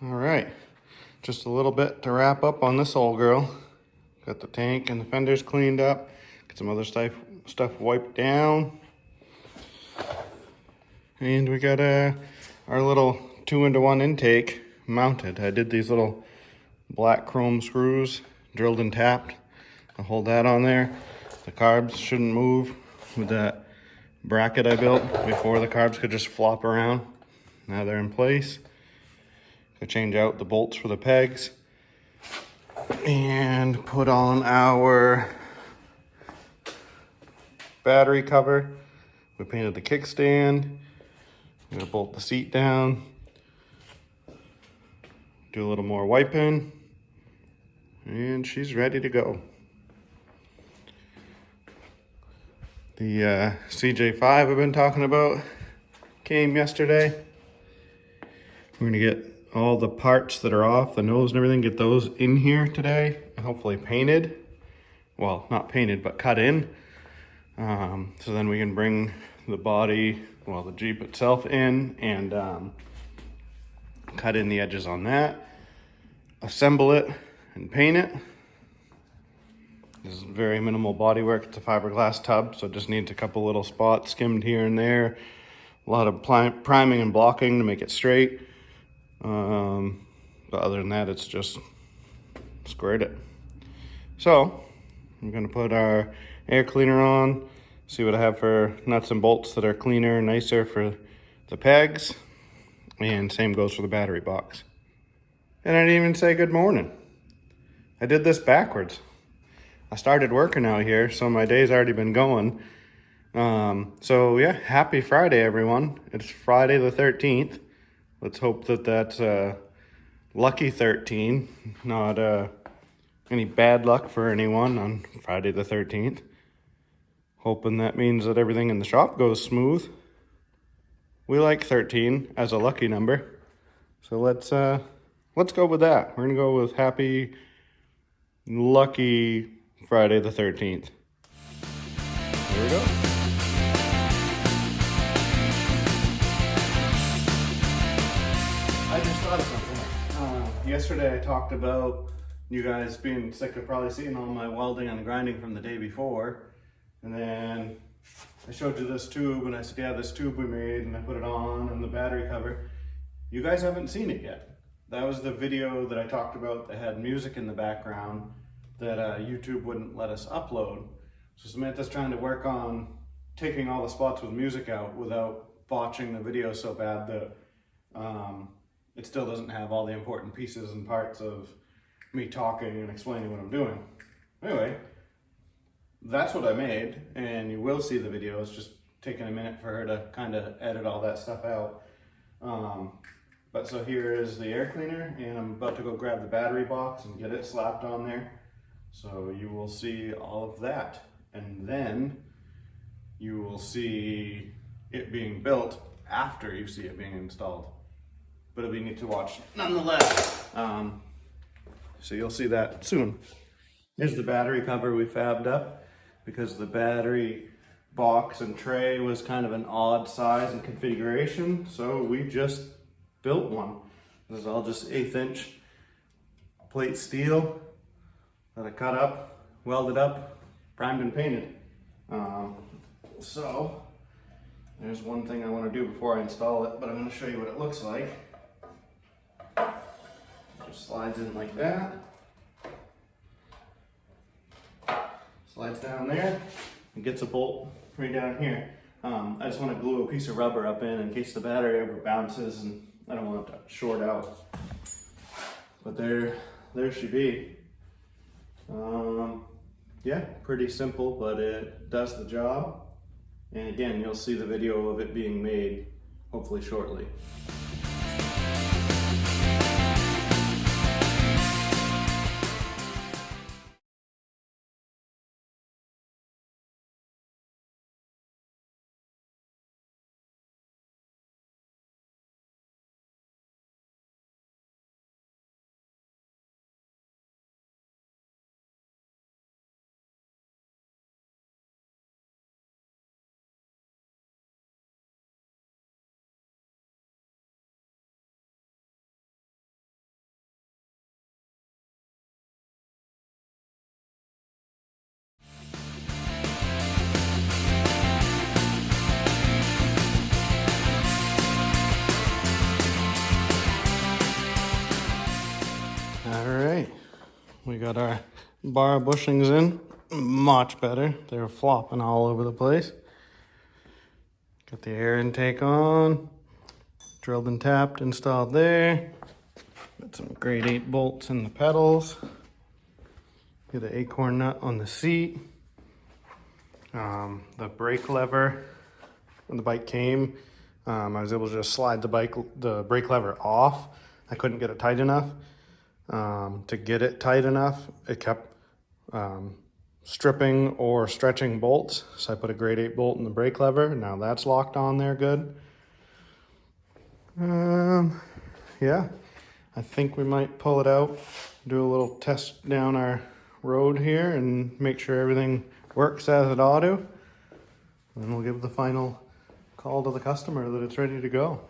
All right, just a little bit to wrap up on this old girl. Got the tank and the fenders cleaned up. Get some other stuff wiped down. And we got our little 2-into-1 intake mounted. I did these little black chrome screws, drilled and tapped. I'll hold that on there. The carbs shouldn't move with that bracket I built before. The carbs could just flop around. Now they're in place. I change out the bolts for the pegs and put on our battery cover. We painted the kickstand. I'm gonna bolt the seat down. Do a little more wiping, and she's ready to go. The CJ5 I've been talking about came yesterday. We're gonna get all the parts that are off, the nose and everything, get those in here today, and hopefully painted. Well, not painted, but cut in. So then we can bring the body, well, the Jeep itself in and cut in the edges on that, assemble it, and paint it. This is very minimal body work. It's a fiberglass tub, so it just needs a couple little spots skimmed here and there. A lot of priming and blocking to make it straight. But other than that, it's just squared it. So I'm gonna put our air cleaner on, see what I have for nuts and bolts that are cleaner and nicer for the pegs, and same goes for the battery box. And I didn't even say good morning. I did this backwards. I started working out here, so my day's already been going. So yeah, happy Friday, everyone. It's Friday the 13th. Let's hope that that's lucky 13, not any bad luck for anyone on Friday the 13th. Hoping that means that everything in the shop goes smooth. We like 13 as a lucky number. So let's go with that. We're gonna go with happy, lucky Friday the 13th. Here we go. I just thought of something. Yesterday I talked about you guys being sick of probably seeing all my welding and grinding from the day before. And then I showed you this tube and I said, yeah, this tube we made, and I put it on and the battery cover. You guys haven't seen it yet. That was the video that I talked about that had music in the background that YouTube wouldn't let us upload. So Samantha's trying to work on taking all the spots with music out without botching the video so bad that it still doesn't have all the important pieces and parts of me talking and explaining what I'm doing. Anyway, that's what I made, and you will see the video. It's just taking a minute for her to kind of edit all that stuff out. But so here is the air cleaner, and I'm about to go grab the battery box and get it slapped on there. So you will see all of that, and then you will see it being built after you see it being installed. But it'll be neat to watch nonetheless. So you'll see that soon. Here's the battery cover we fabbed up because the battery box and tray was kind of an odd size and configuration. So we just built one. This is all just 1/8 inch plate steel that I cut up, welded up, primed and painted. So there's one thing I want to do before I install it, but I'm going to show you what it looks like. Just slides in like that. Slides down there and gets a bolt right down here. I just want to glue a piece of rubber up in case the battery ever bounces and I don't want it to short out. But there she be. Yeah, pretty simple, but it does the job. And again, you'll see the video of it being made hopefully shortly. We got our bar bushings in, much better. They were flopping all over the place. Got the air intake on, drilled and tapped, installed there. Got some grade 8 bolts in the pedals. Get an acorn nut on the seat. The brake lever, when the bike came, I was able to just slide the brake lever off. I couldn't get it tight enough. To get it tight enough, it kept stripping or stretching bolts. So I put a grade 8 bolt in the brake lever. Now that's locked on there good. Yeah, I think we might pull it out, do a little test down our road here and make sure everything works as it ought to. And then we'll give the final call to the customer that it's ready to go.